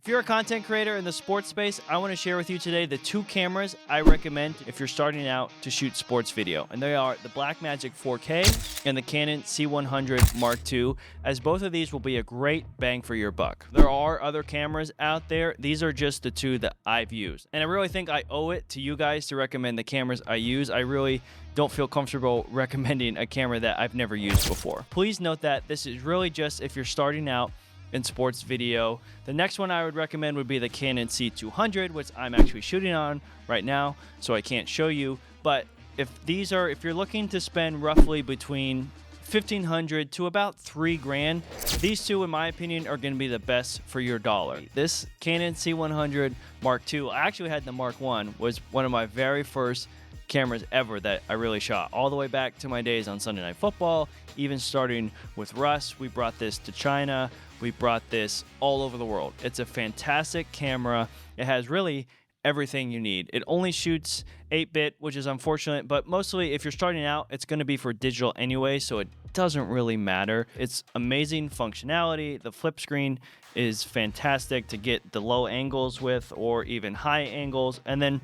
If you're a content creator in the sports space, I want to share with you today the two cameras I recommend if you're starting out to shoot sports video. And they are the Blackmagic 4K and the Canon C100 Mark II, as both of these will be a great bang for your buck. There are other cameras out there. These are just the two that I've used. And I really think I owe it to you guys to recommend the cameras I use. I really don't feel comfortable recommending a camera that I've never used before. Please note that this is really just if you're starting out in sports video. The next one I would recommend would be the Canon C200, which I'm actually shooting on right now, so I can't show you. But if you're looking to spend roughly between $1,500 to about $3,000, these two, in my opinion, are going to be the best for your dollar. This Canon C100 Mark II, I actually had the Mark I, was one of my very first cameras ever that I really shot, all the way back to my days on Sunday Night Football, even starting with Russ. We brought this to China. We brought this all over the world. It's a fantastic camera. It has really everything you need. It only shoots 8-bit, which is unfortunate, but mostly if you're starting out, it's going to be for digital anyway, so it doesn't really matter. It's amazing functionality. The flip screen is fantastic to get the low angles with, or even high angles. And then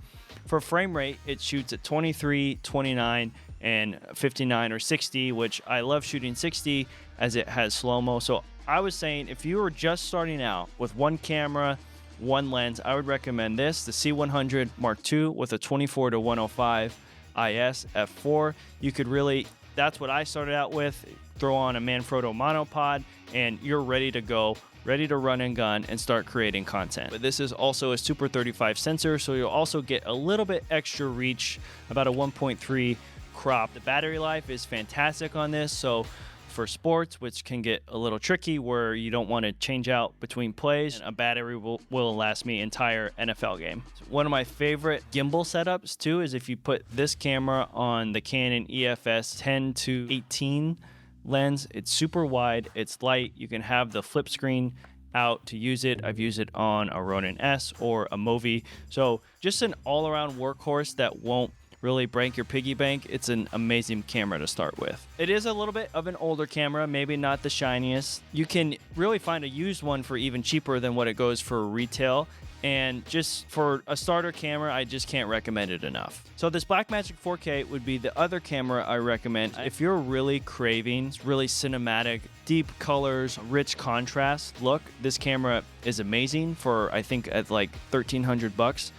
for frame rate, it shoots at 23, 29, and 59 or 60, which I love shooting 60 as it has slow-mo. So I was saying, if you were just starting out with one camera, one lens, I would recommend this, the C100 Mark II with a 24 to 105 IS f4. You could really, that's what I started out with. Throw on a Manfrotto monopod and you're ready to go, ready to run and gun and start creating content. But this is also a Super 35 sensor, so you'll also get a little bit extra reach, about a 1.3 crop. The battery life is fantastic on this, so for sports, which can get a little tricky where you don't want to change out between plays, a battery will last me entire NFL game. So one of my favorite gimbal setups too is if you put this camera on the Canon EFS 10 to 18 lens. It's super wide, it's light, you can have the flip screen out to use it. I've used it on a Ronin S or a Movi. So just an all-around workhorse that won't really break your piggy bank. It's an amazing camera to start with. It is a little bit of an older camera, maybe not the shiniest. You can really find a used one for even cheaper than what it goes for retail. And just for a starter camera, I just can't recommend it enough. So this Blackmagic 4K would be the other camera I recommend. If you're really craving really cinematic, deep colors, rich contrast look, this camera is amazing for, I think, at like $1,300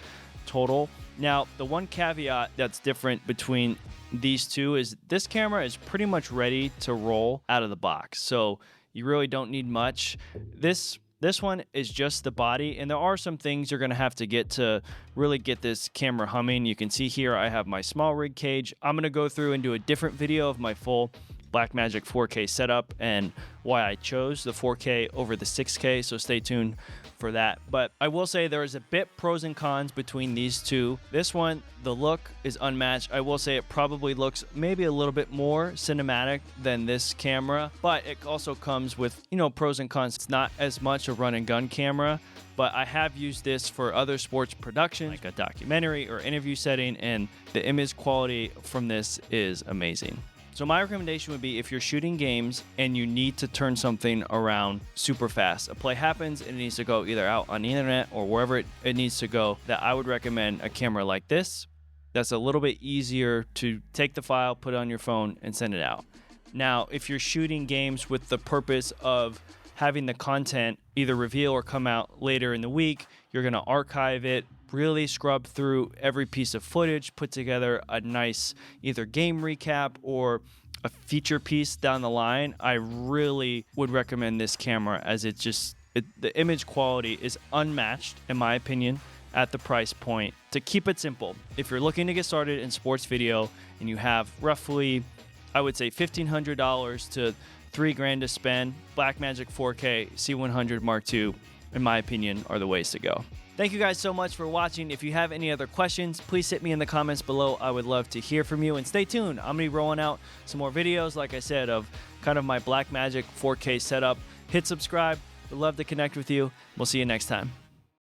total. Now, the one caveat that's different between these two is this camera is pretty much ready to roll out of the box. So you really don't need much. This one is just the body, and there are some things you're going to have to get to really get this camera humming. You can see here I have my small rig cage. I'm going to go through and do a different video of my full Blackmagic 4K setup and why I chose the 4K over the 6K, so stay tuned for that. But I will say there is a bit pros and cons between these two. This one, the look is unmatched. I will say it probably looks maybe a little bit more cinematic than this camera, but it also comes with, pros and cons. It's not as much a run and gun camera, but I have used this for other sports production, like a documentary or interview setting, and the image quality from this is amazing. So my recommendation would be if you're shooting games and you need to turn something around super fast, a play happens and it needs to go either out on the internet or wherever it needs to go, that I would recommend a camera like this. That's a little bit easier to take the file, put it on your phone, and send it out. Now, if you're shooting games with the purpose of having the content either reveal or come out later in the week, you're going to archive it, really scrub through every piece of footage, put together a nice either game recap or a feature piece down the line, I really would recommend this camera, as the image quality is unmatched, in my opinion, at the price point. To keep it simple, if you're looking to get started in sports video and you have roughly, I would say $1,500 to $3,000 to spend, Blackmagic 4K, C100 Mark II, in my opinion, are the ways to go. Thank you guys so much for watching. If you have any other questions, please hit me in the comments below. I would love to hear from you, and stay tuned. I'm going to be rolling out some more videos, like I said, of kind of my Blackmagic 4K setup. Hit subscribe. Would love to connect with you. We'll see you next time.